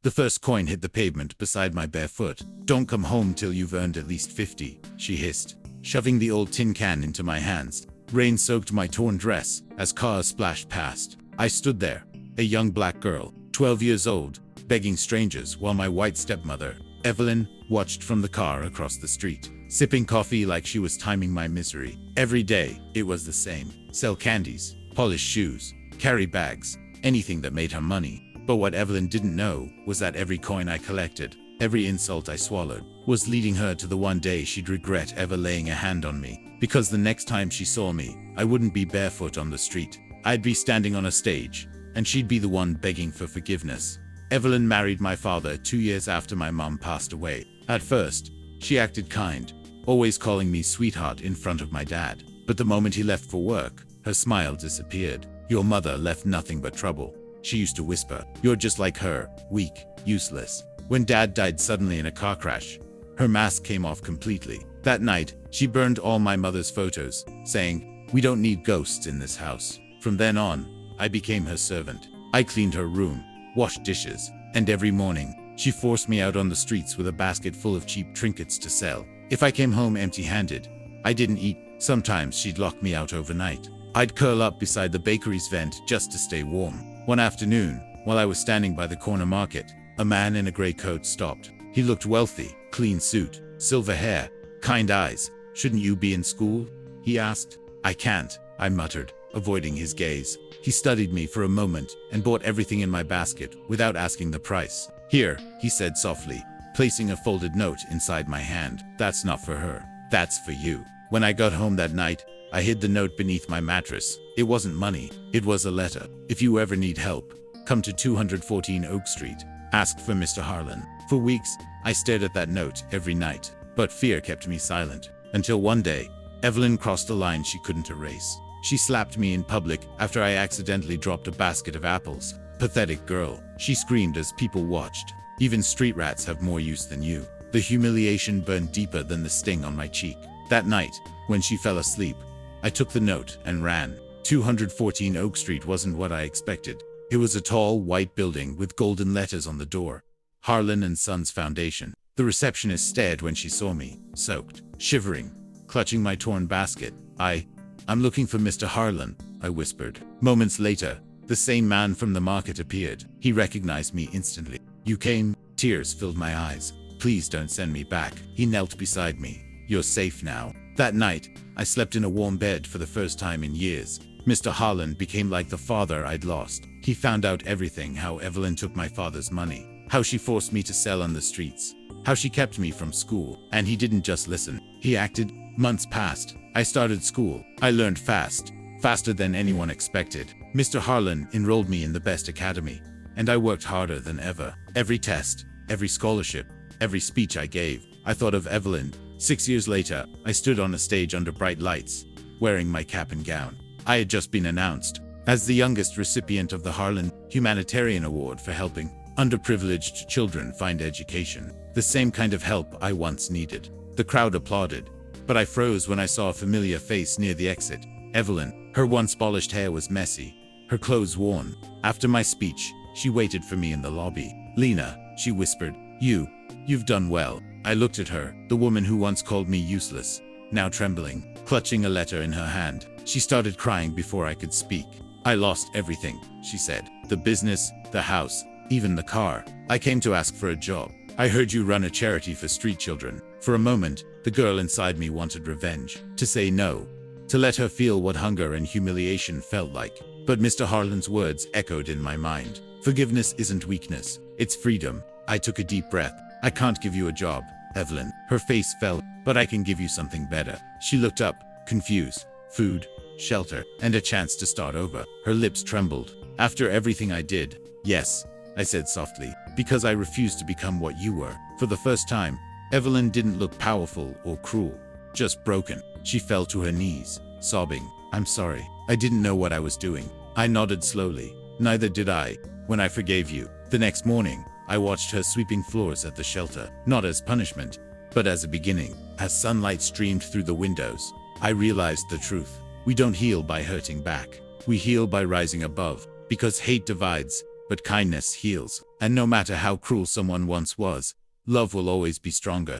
The first coin hit the pavement beside my bare foot. "Don't come home till you've earned at least 50, she hissed, shoving the old tin can into my hands. Rain soaked my torn dress as cars splashed past. I stood there, a young black girl, 12 years old, begging strangers while my white stepmother, Evelyn, watched from the car across the street, sipping coffee like she was timing my misery. Every day, it was the same. Sell candies, polish shoes, carry bags, anything that made her money. But what Evelyn didn't know was that every coin I collected, every insult I swallowed, was leading her to the one day she'd regret ever laying a hand on me. Because the next time she saw me, I wouldn't be barefoot on the street. I'd be standing on a stage, and she'd be the one begging for forgiveness. Evelyn married my father 2 years after my mom passed away. At first, she acted kind, always calling me sweetheart in front of my dad. But the moment he left for work, her smile disappeared. "Your mother left nothing but trouble," she used to whisper. "You're just like her, weak, useless." When Dad died suddenly in a car crash, her mask came off completely. That night, she burned all my mother's photos, saying, "We don't need ghosts in this house." From then on, I became her servant. I cleaned her room, washed dishes, and every morning, she forced me out on the streets with a basket full of cheap trinkets to sell. If I came home empty-handed, I didn't eat. Sometimes she'd lock me out overnight. I'd curl up beside the bakery's vent just to stay warm. One afternoon, while I was standing by the corner market, a man in a gray coat stopped. He looked wealthy, clean suit, silver hair, kind eyes. "Shouldn't you be in school?" he asked. "I can't," I muttered, avoiding his gaze. He studied me for a moment and bought everything in my basket without asking the price. "Here," he said softly, placing a folded note inside my hand. "That's not for her. That's for you." When I got home that night, I hid the note beneath my mattress. It wasn't money. It was a letter. "If you ever need help, come to 214 Oak Street. Ask for Mr. Harlan." For weeks, I stared at that note every night, but fear kept me silent. Until one day, Evelyn crossed a line she couldn't erase. She slapped me in public after I accidentally dropped a basket of apples. "Pathetic girl," she screamed as people watched. "Even street rats have more use than you." The humiliation burned deeper than the sting on my cheek. That night, when she fell asleep, I took the note and ran. 214 Oak Street wasn't what I expected. It was a tall, white building with golden letters on the door. Harlan and Sons Foundation. The receptionist stared when she saw me, soaked, shivering, clutching my torn basket. I'm looking for Mr. Harlan," I whispered. Moments later, the same man from the market appeared. He recognized me instantly. "You came?" Tears filled my eyes. "Please don't send me back." He knelt beside me. "You're safe now." That night, I slept in a warm bed for the first time in years. Mr. Harlan became like the father I'd lost. He found out everything: how Evelyn took my father's money, how she forced me to sell on the streets, how she kept me from school. And he didn't just listen. He acted. Months passed. I started school. I learned fast, faster than anyone expected. Mr. Harlan enrolled me in the best academy, and I worked harder than ever. Every test, every scholarship, every speech I gave, I thought of Evelyn. 6 years later, I stood on a stage under bright lights, wearing my cap and gown. I had just been announced as the youngest recipient of the Harlan Humanitarian Award for helping underprivileged children find education, the same kind of help I once needed. The crowd applauded, but I froze when I saw a familiar face near the exit. Evelyn. Her once polished hair was messy, her clothes worn. After my speech, she waited for me in the lobby. "Lena," she whispered, you've done well." I looked at her, the woman who once called me useless, now trembling, clutching a letter in her hand. She started crying before I could speak. "I lost everything," she said. "The business, the house, even the car. I came to ask for a job. I heard you run a charity for street children." For a moment, the girl inside me wanted revenge. To say no. To let her feel what hunger and humiliation felt like. But Mr. Harlan's words echoed in my mind. "Forgiveness isn't weakness, it's freedom." I took a deep breath. "I can't give you a job, Evelyn." Her face fell. "But I can give you something better." She looked up, confused. "Food, shelter, and a chance to start over." Her lips trembled. "After everything I did?" "Yes," I said softly, "because I refused to become what you were." For the first time, Evelyn didn't look powerful or cruel, just broken. She fell to her knees, sobbing. "I'm sorry. I didn't know what I was doing." I nodded slowly. "Neither did I, when I forgave you." The next morning, I watched her sweeping floors at the shelter, not as punishment, but as a beginning. As sunlight streamed through the windows, I realized the truth. We don't heal by hurting back. We heal by rising above, because hate divides, but kindness heals, and no matter how cruel someone once was, love will always be stronger.